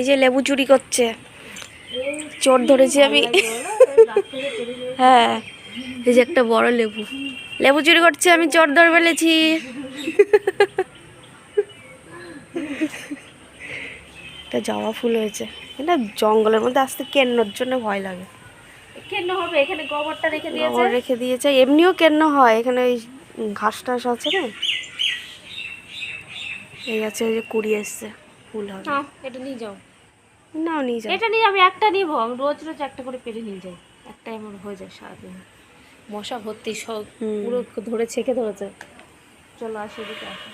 এই যে লেবু চুরি করছে, চোর ধরেছি আমি। হ্যাঁ, এই যে একটা বড় লেবু, লেবু চুরি করছে, আমি চোর ধরে ফেলেছি। এটা জবা ফুল হয়েছে, এটা জঙ্গলের মধ্যে আসতে কেন্নর জন্য ভয় লাগে। কেন হবে, এখানে গোবরটা রেখে দিয়েছে। গোবর রেখে দিয়েছে, এমনিও কেন্ন হয় এখানে, ওই ঘাস টাস আছে না। এই আছে, এই যে কুড়ি এসছে, ফুল হবে। নাও এটা নিয়ে যাও। নাও নিয়ে যাও। এটা নিয়ে আমি একটা নিবো, আমি রোজ রোজ একটা করে পেরে নিয়ে যাই, একটাই আমার হয়ে যায় সারাদিন। মশা ভর্তি সব, পুরো ধরে ছেঁকে ধরেছে। চলো আসো, দিকে আসো।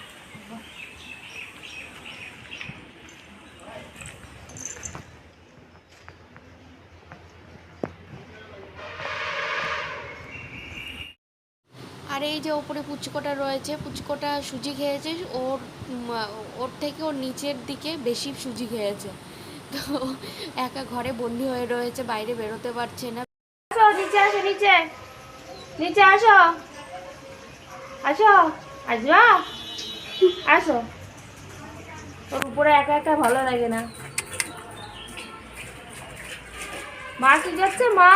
আর এই যে ওপরে পুচকোটা রয়েছে, পুচকোটা সুজি খেয়েছে, ওর থেকে ওর নিচের দিকে বেশি সুজি খেয়েছে, তো একা ঘরে বন্দি হয়ে রয়েছে, বাইরে বেরোতে পারছে না। আসো নিচে, আসো নিচে, নিচে আসো, আসো, আসবা, আসো। ওর উপরে একা একা ভালো লাগে না। মা কি করছে? মা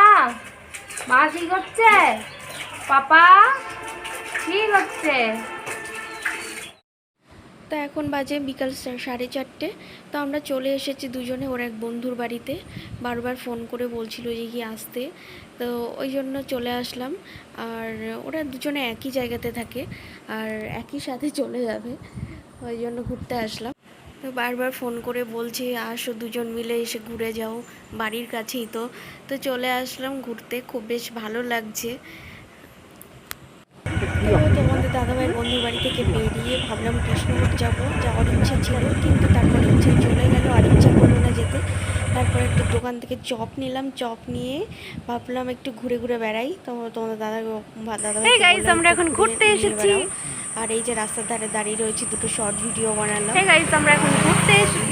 মা কি করছে? পাপা কি করছে? তো এখন বাজে বিকাল 4:30, তো আমরা চলে এসেছি দুজনে ওর এক বন্ধুর বাড়িতে। বারবার ফোন করে বলছিল যে কি আসতে, তো ওই জন্য চলে আসলাম। আর ওরা দুজনে একই জায়গাতে থাকে আর একই সাথে চলে যাবে, ওই জন্য ঘুরতে আসলাম। তো বারবার ফোন করে বলছি আসো দুজন মিলে এসে ঘুরে যাও, বাড়ির কাছেই তো। তো চলে আসলাম ঘুরতে, খুব বেশ ভালো লাগছে। তো তোমাদের দাদাভাইয়ের বন্ধুর বাড়ি থেকে বেরিয়ে ভাবলাম কৃষ্ণমঠ যাওয়ার ইচ্ছা ছিল, কিন্তু তারপর ইচ্ছা চলে গেল, আর ইচ্ছা করলো না যেতে। তারপর একটা দোকান থেকে চপ নিলাম, চপ নিয়ে ভাবলাম একটু ঘুরে ঘুরে বেড়াই। তো তোমাদের দাদাভাই আমরা এখন ঘুরতে এসেছি। আর এই যে রাস্তার ধারে দাঁড়িয়ে রয়েছি, দুটো শর্ট ভিডিও বানালাম। আমরা এখন ঘুরতে এসেছি।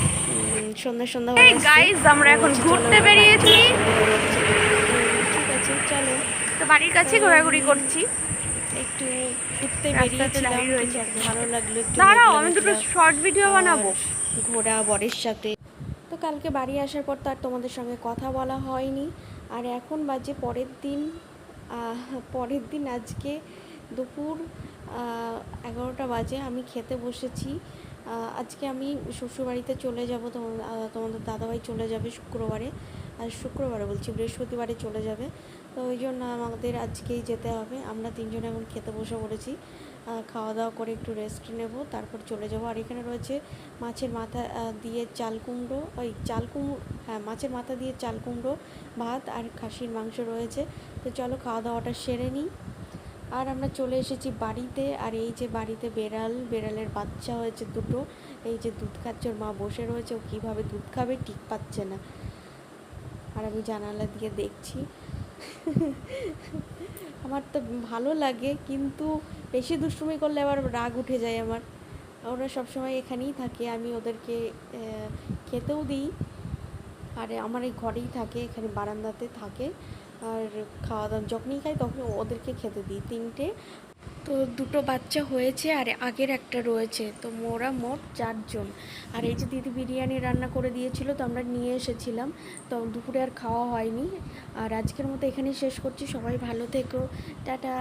সন্ধ্যা সন্ধ্যা আমরা এখন ঘুরতে বেরিয়েছি। ঠিক আছে চলো, তো বাড়ির কাছে ঘোরাঘুরি করছি, একটু ঘুরতে বেরিয়েছিলাম, ভালো লাগলো। দাঁড়াও আমি দুটো শর্ট ভিডিও বানাবো। ঘোরা বরের সাথে। তো কালকে বাড়ি আসার পর তো আর তোমাদের সঙ্গে কথা বলা হয়নি। আর এখন বাজে পরের দিন আজকে দুপুর 11টা বাজে, আমি খেতে বসেছি। আজকে আমি শ্বশুরবাড়িতে চলে যাব, তোমাদের দাদাভাই চলে যাবে শুক্রবারে, আর শুক্রবারে বলছি বৃহস্পতিবারে চলে যাবে। তো ওই জন্য আমাদের আজকেই যেতে হবে। আমরা তিনজনে এখন খেতে বসে পড়েছি, খাওয়া দাওয়া করে একটু রেস্ট নেব, তারপর চলে যাব। আর এখানে রয়েছে মাছের মাথা দিয়ে চাল কুমড়ো, হ্যাঁ মাছের মাথা দিয়ে চাল কুমড়ো, ভাত আর খাসির মাংস রয়েছে। তো চলো খাওয়া দাওয়াটা সেরে নিই। আর আমরা চলে এসেছি বাড়িতে। আর এই যে বাড়িতে বেড়ালের বাচ্চা হয়েছে দুটো, এই যে দুধ খাচ্ছে, ওর মা বসে রয়েছে, ও কীভাবে দুধ খাবে ঠিক পাচ্ছে না। আর আমি জানালা দিয়ে দেখছি। আমার তো ভালো লাগে, কিন্তু বেশি দুষ্টুমি করলে আবার রাগ উঠে যায় আমার। ওরা সবসময় এখানেই থাকে, আমি ওদেরকে খেতেও দিই, আর আমার এই ঘরেই থাকে, এখানে বারান্দাতে থাকে। আর খাওয়া দাওয়া যখনই খাই তখন ওদেরকে খেতে দিই, তিনটে। তো দুটো বাচ্চা হয়েছে আর আগের একটা রয়েছে, তো মোরা মোট 4জন। আর এই যে দিদি বিরিয়ানি রান্না করে দিয়েছিল, তো আমরা নিয়ে এসেছিলাম, তো দুপুরে আর খাওয়া হয়নি। আর আজকের মতো এখানেই শেষ করছি, সবাই ভালো থেকো, টাটা।